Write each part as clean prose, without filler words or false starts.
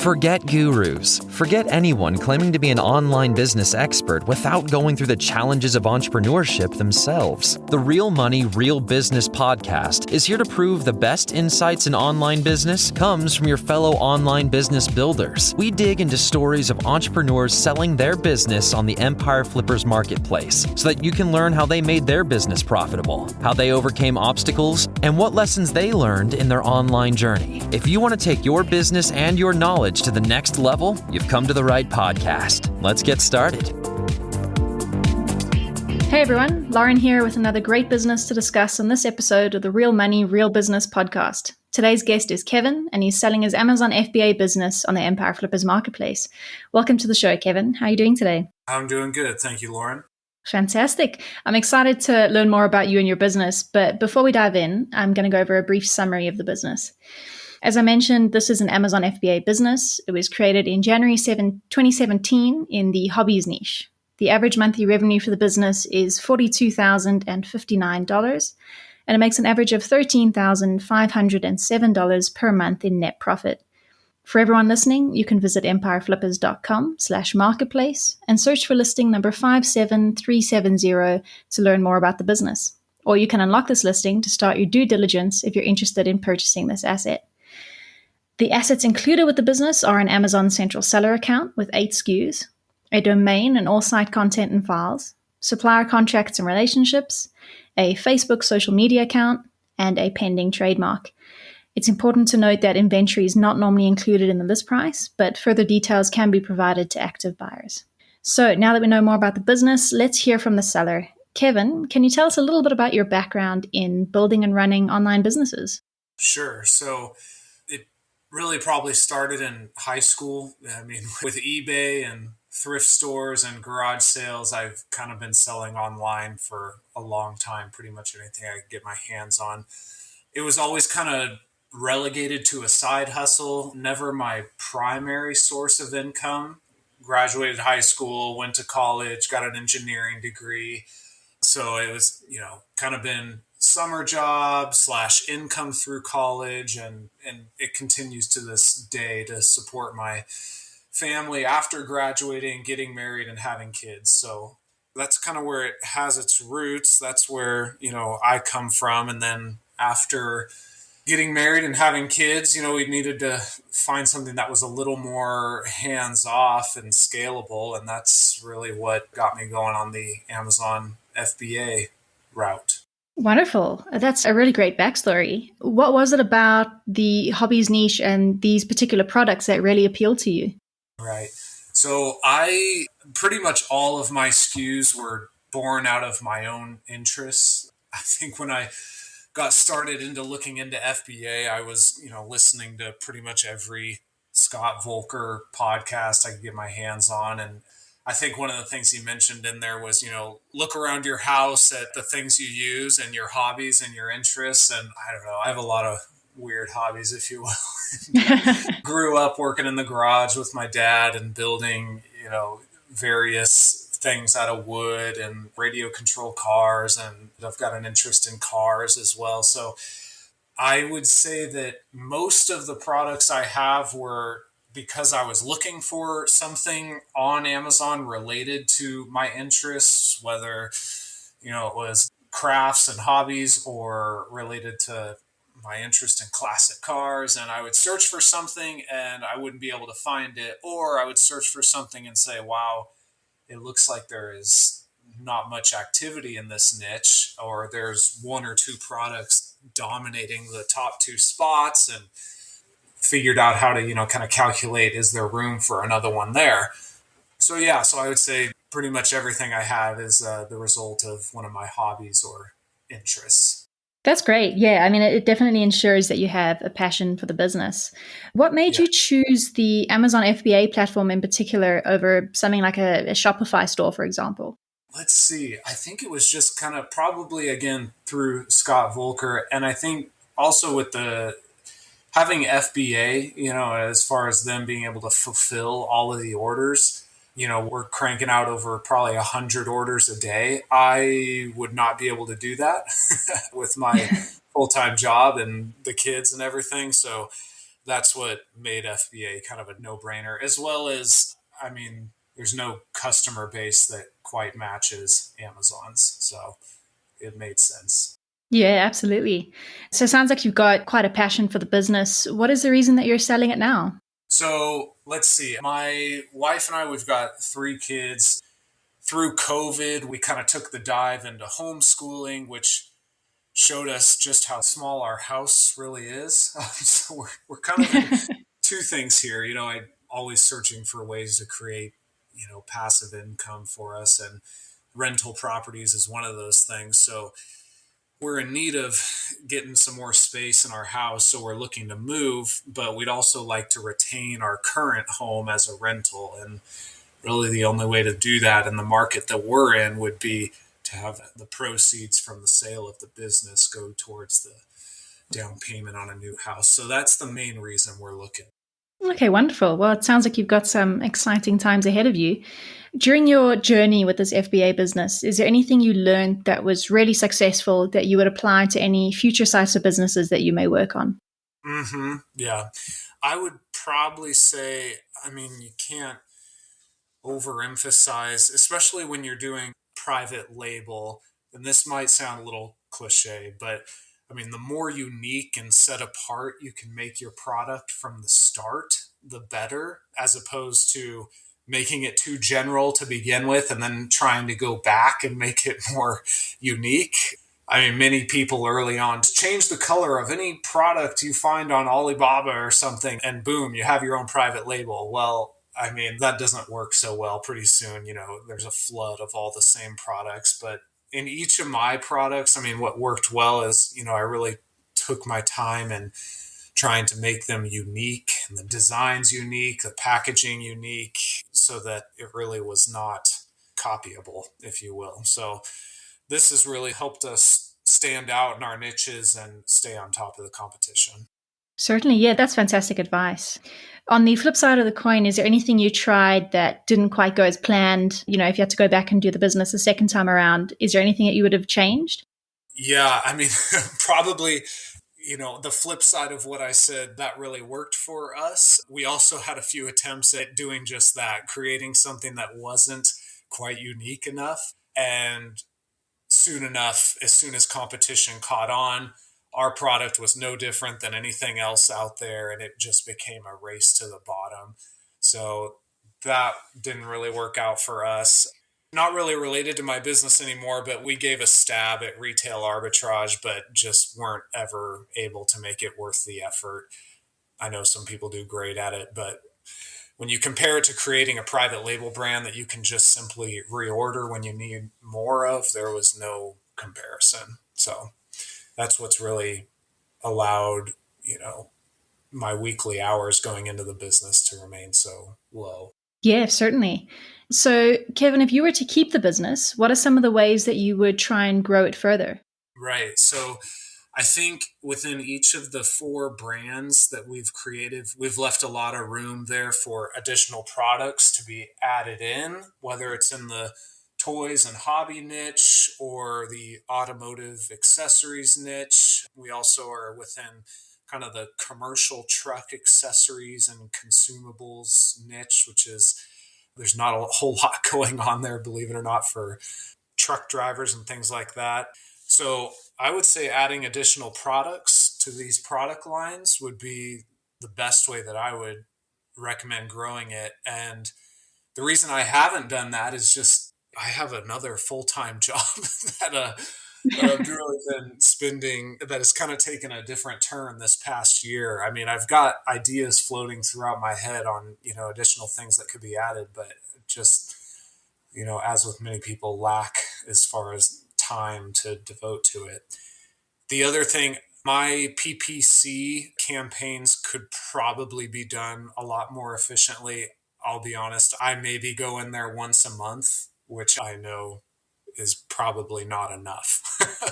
Forget gurus. Forget anyone claiming to be an online business expert without going through the challenges of entrepreneurship themselves. The Real Money, Real Business podcast is here to prove the best insights in online business comes from your fellow online business builders. We dig into stories of entrepreneurs selling their business on the Empire Flippers marketplace so that you can learn how they made their business profitable, how they overcame obstacles, and what lessons they learned in their online journey. If you want to take your business and your knowledge to the next level, you've come to the right podcast. Let's get started. Hey everyone, Lauren here with another great business to discuss on this episode of the Real Money, Real Business podcast. Today's guest is Kevin, and he's selling his Amazon FBA business on the Empire Flippers marketplace. Welcome to the show, Kevin. How are you doing today? I'm doing good. Thank you, Lauren. Fantastic. I'm excited to learn more about you and your business, but before we dive in, I'm going to go over a brief summary of the business. As I mentioned, this is an Amazon FBA business. It was created in January 2017 in the Hobbies Niche. The average monthly revenue for the business is $42,059, and it makes an average of $13,507 per month in net profit. For everyone listening, you can visit empireflippers.com/marketplace and search for listing number 57370 to learn more about the business. Or you can unlock this listing to start your due diligence if you're interested in purchasing this asset. The assets included with the business are an Amazon Central Seller account with 8 SKUs, a domain and all site content and files, supplier contracts and relationships, a Facebook social media account, and a pending trademark. It's important to note that inventory is not normally included in the list price, but further details can be provided to active buyers. So now that we know more about the business, let's hear from the seller. Kevin, can you tell us a little bit about your background in building and running online businesses? Sure. So it really probably started in high school. I mean, with eBay and thrift stores and garage sales, I've kind of been selling online for a long time, pretty much anything I could get my hands on. It was always kind of relegated to a side hustle, never my primary source of income. Graduated high school, went to college, got an engineering degree. So it was, kind of been summer job / income through college. And it continues to this day to support my family after graduating, getting married and having kids. So that's kind of where it has its roots. That's where, I come from. And then after getting married and having kids, we needed to find something that was a little more hands-off and scalable. And that's really what got me going on the Amazon FBA route. Wonderful. That's a really great backstory. What was it about the Hobbies Niche and these particular products that really appealed to you? Right. So pretty much all of my SKUs were born out of my own interests. I think when I got started into looking into FBA, I was, listening to pretty much every Scott Volker podcast I could get my hands on. And I think one of the things he mentioned in there was, look around your house at the things you use and your hobbies and your interests. And I don't know, I have a lot of weird hobbies, if you will. Grew up working in the garage with my dad and building, various things out of wood and radio control cars. And I've got an interest in cars as well. So I would say that most of the products I have were because I was looking for something on Amazon related to my interests, whether, it was crafts and hobbies or related to my interest in classic cars. And I would search for something and I wouldn't be able to find it. Or I would search for something and say, wow, it looks like there is not much activity in this niche, or there's 1 or 2 products dominating the top 2 spots, and figured out how to, kind of calculate, is there room for another one there? So I would say pretty much everything I have is the result of one of my hobbies or interests. That's great. Yeah, I mean, it definitely ensures that you have a passion for the business. What made you choose the Amazon FBA platform in particular over something like a Shopify store, for example? Let's see. I think it was just kind of probably, again, through Scott Volker. And I think also with the having FBA, as far as them being able to fulfill all of the orders, we're cranking out over probably 100 orders a day. I would not be able to do that with my full-time job and the kids and everything. So that's what made FBA kind of a no-brainer, as well as, I mean, there's no customer base that quite matches Amazon's. So it made sense. Yeah, absolutely. So it sounds like you've got quite a passion for the business. What is the reason that you're selling it now? So let's see. My wife and I, we've got 3 kids. Through COVID, we kind of took the dive into homeschooling, which showed us just how small our house really is. So we're kind of in two things here. I'm always searching for ways to create, passive income for us, and rental properties is one of those things. So we're in need of getting some more space in our house. So we're looking to move, but we'd also like to retain our current home as a rental. And really the only way to do that in the market that we're in would be to have the proceeds from the sale of the business go towards the down payment on a new house. So that's the main reason we're looking. Okay, wonderful. Well, it sounds like you've got some exciting times ahead of you. During your journey with this FBA business, is there anything you learned that was really successful that you would apply to any future sites of businesses that you may work on? Yeah. I would probably say, I mean, you can't overemphasize, especially when you're doing private label. And this might sound a little cliche, but I mean, the more unique and set apart you can make your product from the start, the better, as opposed to making it too general to begin with and then trying to go back and make it more unique. I mean, many people early on change the color of any product you find on Alibaba or something, and boom, you have your own private label. Well, I mean, that doesn't work so well. Pretty soon, there's a flood of all the same products. But in each of my products, I mean, what worked well is, I really took my time and trying to make them unique, and the designs unique, the packaging unique, so that it really was not copyable, if you will. So this has really helped us stand out in our niches and stay on top of the competition. Certainly, yeah, that's fantastic advice. On the flip side of the coin, is there anything you tried that didn't quite go as planned? If you had to go back and do the business a second time around, is there anything that you would have changed? Yeah, I mean, probably, the flip side of what I said, that really worked for us. We also had a few attempts at doing just that, creating something that wasn't quite unique enough. And soon enough, as soon as competition caught on, our product was no different than anything else out there, and it just became a race to the bottom. So that didn't really work out for us. Not really related to my business anymore, but we gave a stab at retail arbitrage, but just weren't ever able to make it worth the effort. I know some people do great at it, but when you compare it to creating a private label brand that you can just simply reorder when you need more of, there was no comparison. So that's what's really allowed, my weekly hours going into the business to remain so low. Yeah, certainly. So, Kevin, if you were to keep the business, what are some of the ways that you would try and grow it further? Right. So I think within each of the 4 brands that we've created, we've left a lot of room there for additional products to be added in, whether it's in the toys and hobby niche or the automotive accessories niche. We also are within kind of the commercial truck accessories and consumables niche, which is, there's not a whole lot going on there, believe it or not, for truck drivers and things like that. So I would say adding additional products to these product lines would be the best way that I would recommend growing it. And the reason I haven't done that is just I have another full-time job that I've really been spending, that has kind of taken a different turn this past year. I mean, I've got ideas floating throughout my head on, additional things that could be added, but just, as with many people, lack as far as time to devote to it. The other thing, my PPC campaigns could probably be done a lot more efficiently. I'll be honest, I maybe go in there once a month, which I know is probably not enough.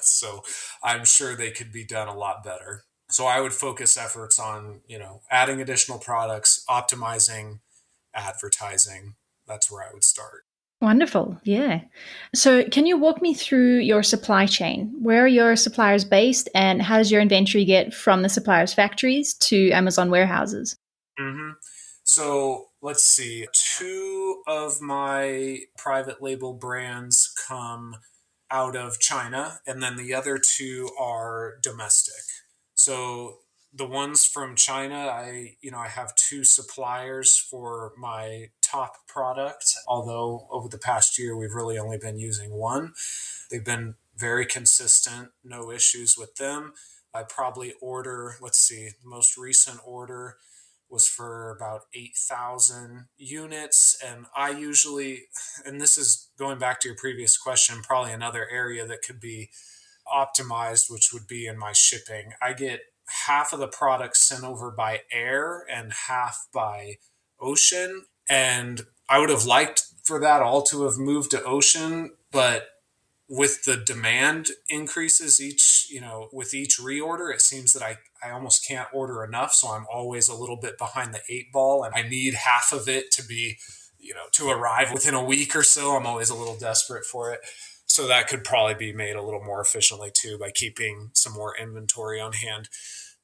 So I'm sure they could be done a lot better. So I would focus efforts on, adding additional products, optimizing advertising. That's where I would start. Wonderful. Yeah. So, can you walk me through your supply chain? Where are your suppliers based, and how does your inventory get from the suppliers' factories to Amazon warehouses? hmm So let's see. Two of my private label brands come out of China, and then the other two are domestic. So the ones from China, I have two suppliers for my top product, although over the past year we've really only been using one. They've been very consistent, no issues with them. I probably order, let's see, the most recent order was for about 8,000 units. And I usually, and this is going back to your previous question, probably another area that could be optimized, which would be in my shipping. I get half of the product sent over by air and half by ocean. And I would have liked for that all to have moved to ocean, but with the demand increases with each reorder, it seems that I almost can't order enough. So I'm always a little bit behind the eight ball, and I need half of it to be, to arrive within a week or so. I'm always a little desperate for it. So that could probably be made a little more efficiently too by keeping some more inventory on hand.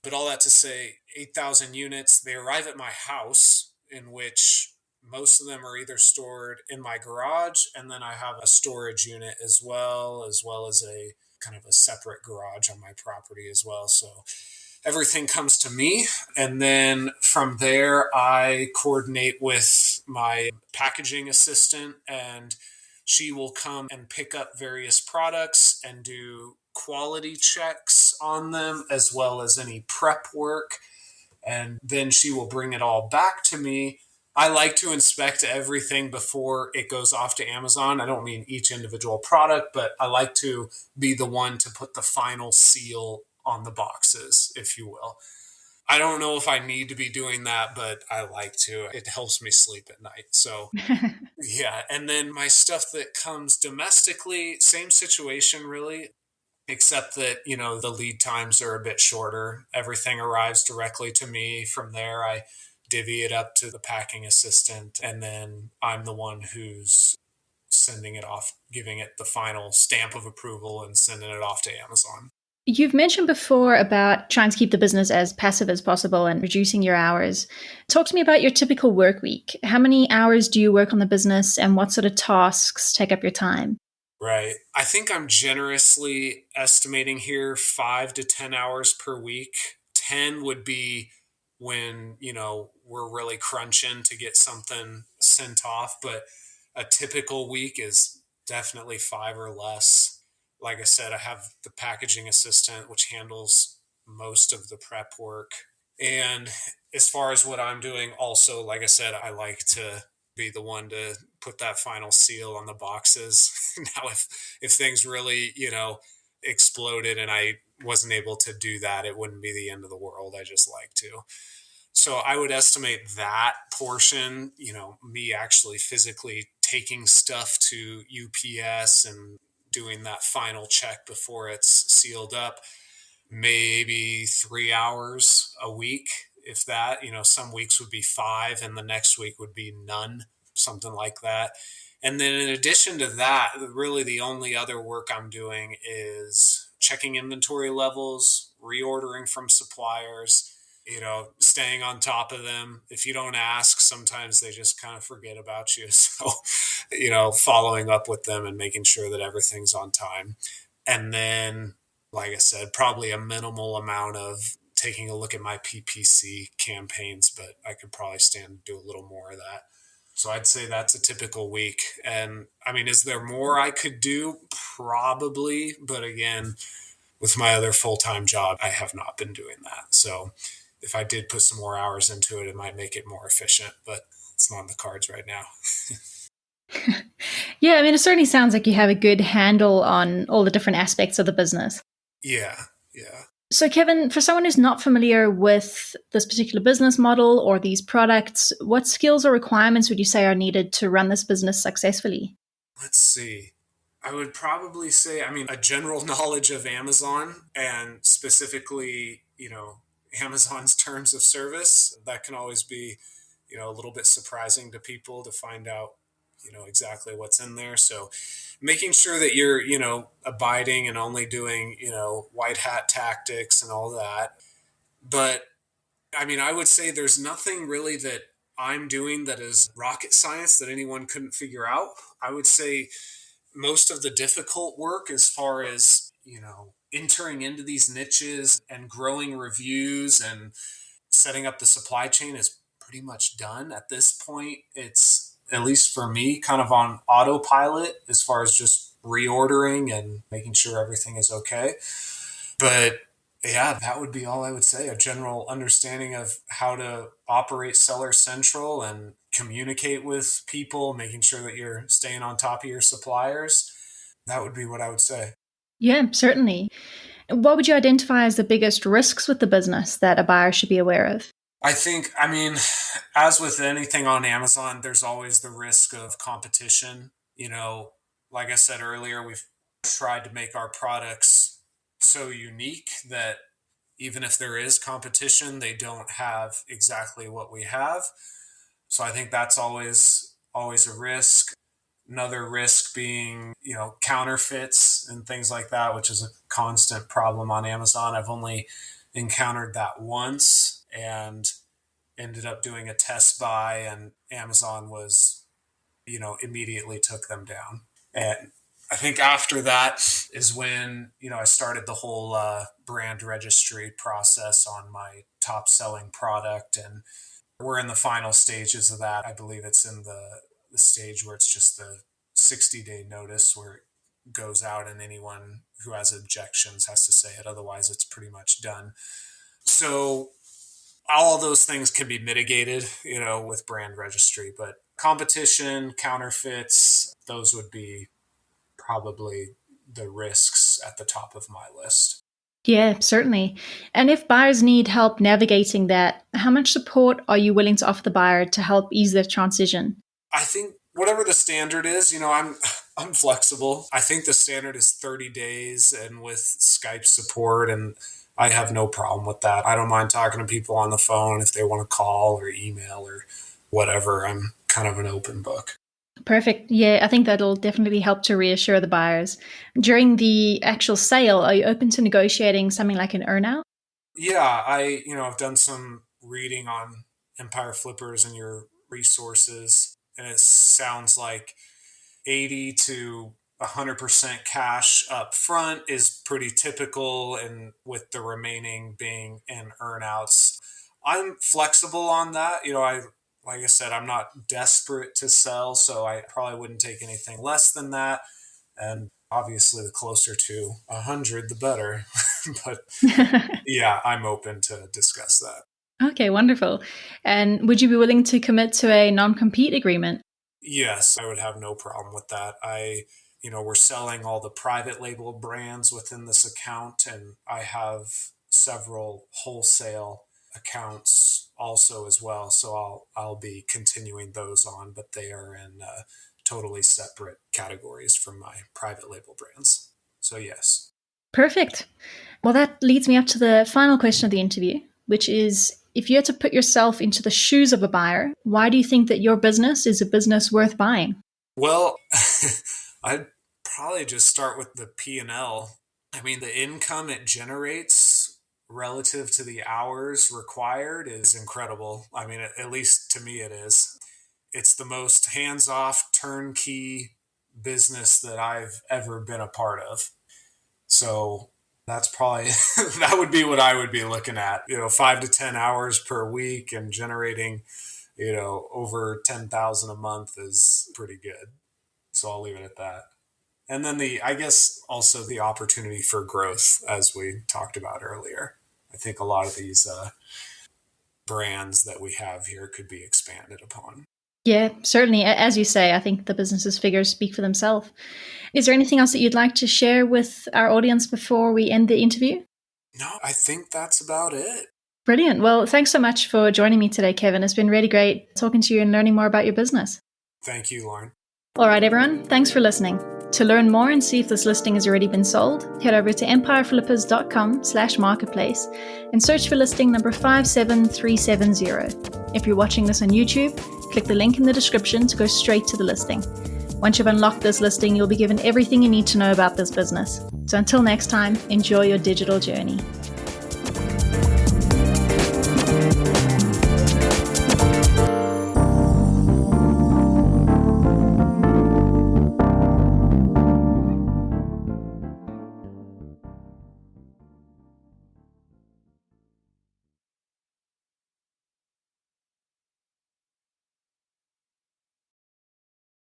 But all that to say, 8,000 units, they arrive at my house, in which most of them are either stored in my garage, and then I have a storage unit as well as a kind of a separate garage on my property as well. So everything comes to me, and then from there I coordinate with my packaging assistant, and she will come and pick up various products and do quality checks on them as well as any prep work, and then she will bring it all back to me. I like to inspect everything before it goes off to Amazon. I don't mean each individual product, but I like to be the one to put the final seal on the boxes, if you will. I don't know if I need to be doing that, but I like to. It helps me sleep at night. So, yeah. And then my stuff that comes domestically, same situation really, except that, the lead times are a bit shorter. Everything arrives directly to me. From there, I divvy it up to the packing assistant, and then I'm the one who's sending it off, giving it the final stamp of approval and sending it off to Amazon. You've mentioned before about trying to keep the business as passive as possible and reducing your hours. Talk to me about your typical work week. How many hours do you work on the business, and what sort of tasks take up your time? Right. I think I'm generously estimating here 5 to 10 hours per week. 10 would be when, we're really crunching to get something sent off, but a typical week is definitely five or less. Like I said, I have the packaging assistant, which handles most of the prep work. And as far as what I'm doing, also, like I said, I like to be the one to put that final seal on the boxes. Now, if things really, exploded and I wasn't able to do that, it wouldn't be the end of the world. I just like to. So I would estimate that portion, me actually physically taking stuff to UPS and doing that final check before it's sealed up, maybe 3 hours a week, if that. Some weeks would be five and the next week would be none, something like that. And then in addition to that, really the only other work I'm doing is checking inventory levels, reordering from suppliers, staying on top of them. If you don't ask, sometimes they just kind of forget about you. So, following up with them and making sure that everything's on time. And then, like I said, probably a minimal amount of taking a look at my PPC campaigns, but I could probably stand to do a little more of that. So I'd say that's a typical week. And I mean, is there more I could do? Probably. But again, with my other full-time job, I have not been doing that. So if I did put some more hours into it, it might make it more efficient, but it's not on the cards right now. Yeah, I mean, it certainly sounds like you have a good handle on all the different aspects of the business. Yeah, yeah. So, Kevin, for someone who's not familiar with this particular business model or these products, what skills or requirements would you say are needed to run this business successfully? Let's see. I would probably say, a general knowledge of Amazon and specifically, Amazon's terms of service. That can always be, a little bit surprising to people to find out exactly what's in there. So making sure that you're, abiding and only doing, white hat tactics and all that. But I mean, I would say there's nothing really that I'm doing that is rocket science that anyone couldn't figure out. I would say most of the difficult work, as far as, entering into these niches and growing reviews and setting up the supply chain, is pretty much done at this point. It's, at least for me, kind of on autopilot as far as just reordering and making sure everything is okay. But yeah, that would be all I would say. A general understanding of how to operate Seller Central and communicate with people, making sure that you're staying on top of your suppliers. That would be what I would say. Yeah, certainly. What would you identify as the biggest risks with the business that a buyer should be aware of? I mean, as with anything on Amazon, there's always the risk of competition. Like I said earlier, we've tried to make our products so unique that even if there is competition, they don't have exactly what we have. So I think that's always a risk. Another risk being, counterfeits and things like that, which is a constant problem on Amazon. I've only encountered that once and ended up doing a test buy, and Amazon was, immediately took them down. And I think after that is when, I started the whole brand registry process on my top selling product. And we're in the final stages of that. I believe it's in the stage where it's just the 60-day notice where it goes out and anyone who has objections has to say it. Otherwise, it's pretty much done. So all those things can be mitigated, with brand registry. But competition, counterfeits, those would be probably the risks at the top of my list. Yeah, certainly. And if buyers need help navigating that, how much support are you willing to offer the buyer to help ease their transition? I think whatever the standard is, I'm flexible. I think the standard is 30 days and with Skype support, and I have no problem with that. I don't mind talking to people on the phone if they want to call or email or whatever. I'm kind of an open book. Perfect. Yeah, I think that'll definitely help to reassure the buyers. During the actual sale, are you open to negotiating something like an earn-out? Yeah, I've done some reading on Empire Flippers and your resources, and it sounds like 80 to 100% cash up front is pretty typical, and with the remaining being in earnouts. I'm flexible on that. Like I said, I'm not desperate to sell, so I probably wouldn't take anything less than that. And obviously, the closer to 100, the better. But yeah, I'm open to discuss that. Okay, wonderful. And would you be willing to commit to a non-compete agreement? Yes, I would have no problem with that. We're selling all the private label brands within this account, and I have several wholesale accounts also as well. So I'll be continuing those on, but they are in totally separate categories from my private label brands. So yes. Perfect. Well, that leads me up to the final question of the interview, which is, if you had to put yourself into the shoes of a buyer, why do you think that your business is a business worth buying? Well, I'd probably just start with the P&L. I mean, the income it generates relative to the hours required is incredible. I mean, at least to me it is. It's the most hands-off turnkey business that I've ever been a part of. So that's probably, that would be what I would be looking at, 5 to 10 hours per week and generating, over 10,000 a month is pretty good. So I'll leave it at that. And then I guess also the opportunity for growth, as we talked about earlier. I think a lot of these brands that we have here could be expanded upon. Yeah, certainly. As you say, I think the business's figures speak for themselves. Is there anything else that you'd like to share with our audience before we end the interview? No, I think that's about it. Brilliant. Well, thanks so much for joining me today, Kevin. It's been really great talking to you and learning more about your business. Thank you, Lauren. All right, everyone. Thanks for listening. To learn more and see if this listing has already been sold, head over to empireflippers.com/marketplace and search for listing number 57370. If you're watching this on YouTube, Click the link in the description to go straight to the listing. Once you've unlocked this listing, you'll be given everything you need to know about this business. So until next time, enjoy your digital journey.